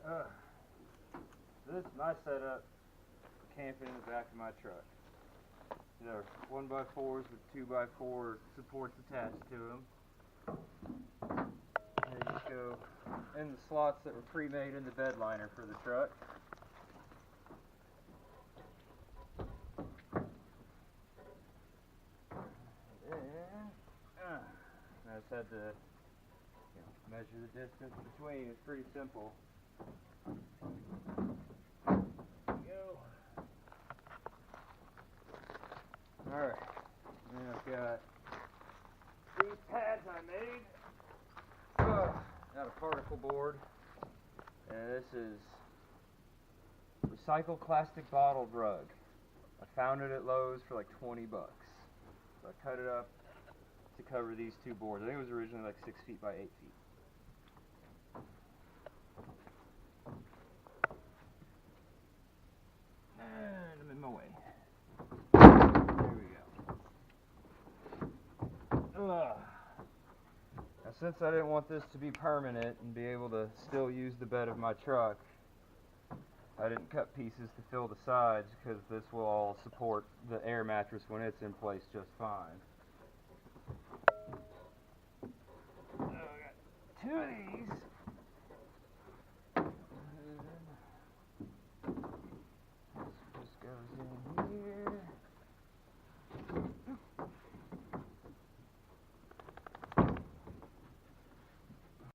This is my setup for camping in the back of my truck. There are 1x4s with 2x4 supports attached to them. They just go in the slots that were pre-made in the bed liner for the truck. I just had to measure the distance between. It's pretty simple. There we go. Alright, and I've got these pads I made. Got a particle board, and this is recycled plastic bottled rug. I found it at Lowe's for like 20 bucks. So I cut it up to cover these two boards. I think it was originally like 6 feet by 8 feet. And I'm in my way. There we go. Now, since I didn't want this to be permanent and be able to still use the bed of my truck, I didn't cut pieces to fill the sides because this will all support the air mattress when it's in place just fine. I got two of these.